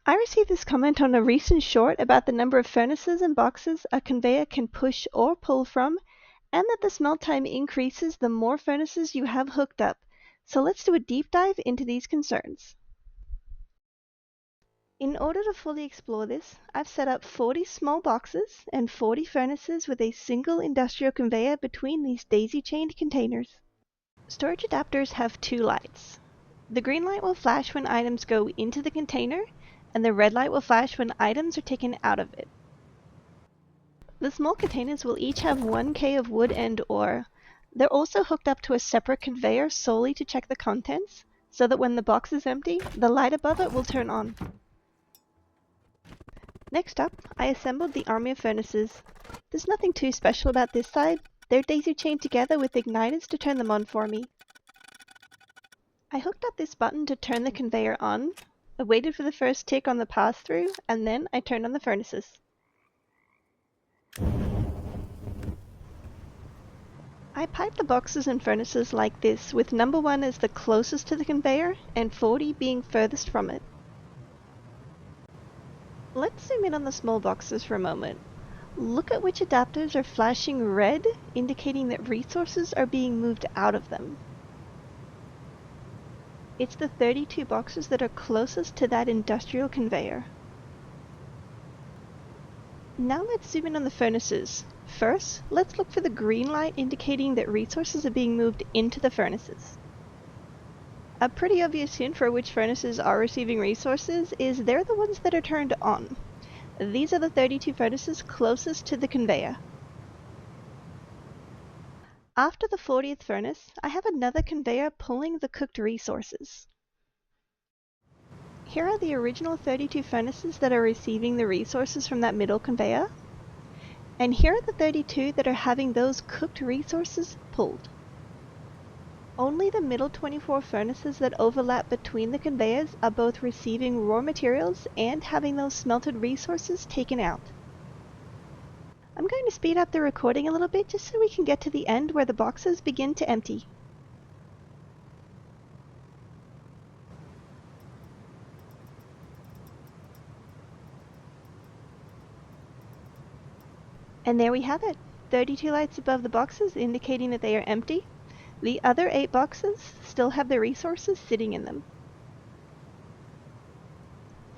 I received this comment on a recent short about the number of furnaces and boxes a conveyor can push or pull from, and that the smelt time increases the more furnaces you have hooked up. So let's do a deep dive into these concerns. In order to fully explore this, I've set up 40 small boxes and 40 furnaces with a single industrial conveyor between these daisy-chained containers. Storage adapters have two lights. The green light will flash when items go into the container, and the red light will flash when items are taken out of it. The small containers will each have 1K of wood and ore. They're also hooked up to a separate conveyor solely to check the contents, so that when the box is empty, the light above it will turn on. Next up, I assembled the army of furnaces. There's nothing too special about this side. They're daisy-chained together with igniters to turn them on for me. I hooked up this button to turn the conveyor on. I waited for the first tick on the pass-through, and then I turned on the furnaces. I piped the boxes and furnaces like this, with number 1 as the closest to the conveyor, and 40 being furthest from it. Let's zoom in on the small boxes for a moment. Look at which adapters are flashing red, indicating that resources are being moved out of them. It's the 32 boxes that are closest to that industrial conveyor. Now let's zoom in on the furnaces. First, let's look for the green light indicating that resources are being moved into the furnaces. A pretty obvious hint for which furnaces are receiving resources is they're the ones that are turned on. These are the 32 furnaces closest to the conveyor. After the 40th furnace, I have another conveyor pulling the cooked resources. Here are the original 32 furnaces that are receiving the resources from that middle conveyor. And here are the 32 that are having those cooked resources pulled. Only the middle 24 furnaces that overlap between the conveyors are both receiving raw materials and having those smelted resources taken out. I'm going to speed up the recording a little bit just so we can get to the end where the boxes begin to empty. And there we have it, 32 lights above the boxes indicating that they are empty. The other 8 boxes still have the resources sitting in them.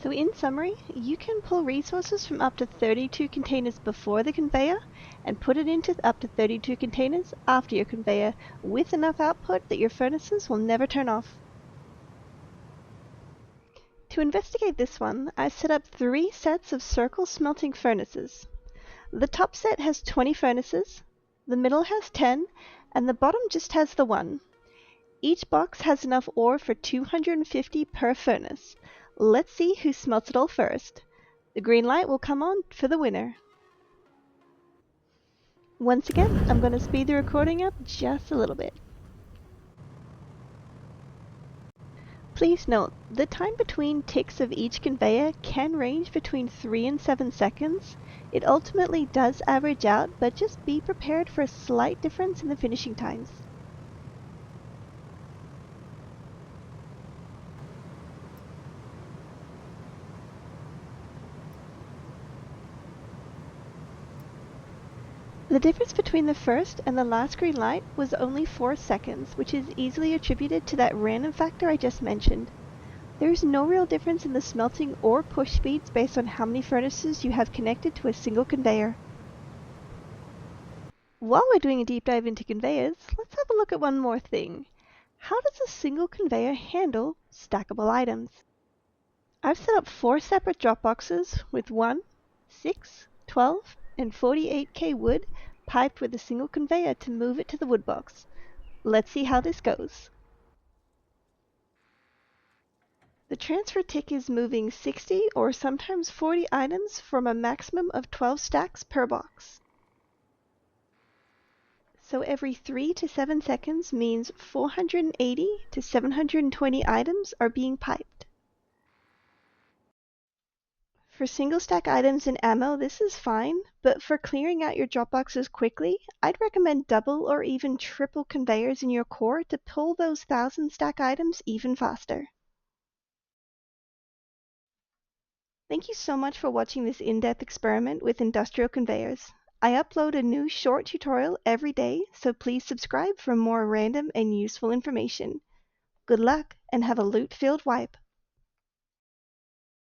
So in summary, you can pull resources from up to 32 containers before the conveyor and put it into up to 32 containers after your conveyor with enough output that your furnaces will never turn off. To investigate this one, I set up 3 sets of circle smelting furnaces. The top set has 20 furnaces, the middle has 10, and the bottom just has the 1. Each box has enough ore for 250 per furnace. Let's see who smelts it all first. The green light will come on for the winner. Once again, I'm going to speed the recording up just a little bit. Please note, the time between ticks of each conveyor can range between 3 and 7 seconds. It ultimately does average out, but just be prepared for a slight difference in the finishing times. The difference between the first and the last green light was only 4 seconds, which is easily attributed to that random factor I just mentioned. There is no real difference in the smelting or push speeds based on how many furnaces you have connected to a single conveyor. While we're doing a deep dive into conveyors, let's have a look at one more thing. How does a single conveyor handle stackable items? I've set up 4 separate drop boxes with 1, 6, 12, and 48K wood piped with a single conveyor to move it to the wood box. Let's see how this goes. The transfer tick is moving 60 or sometimes 40 items from a maximum of 12 stacks per box. So every 3 to 7 seconds means 480 to 720 items are being piped. For single stack items and ammo, this is fine, but for clearing out your drop boxes quickly, I'd recommend double or even triple conveyors in your core to pull those 1000 stack items even faster. Thank you so much for watching this in-depth experiment with industrial conveyors. I upload a new short tutorial every day, so please subscribe for more random and useful information. Good luck and have a loot-filled wipe.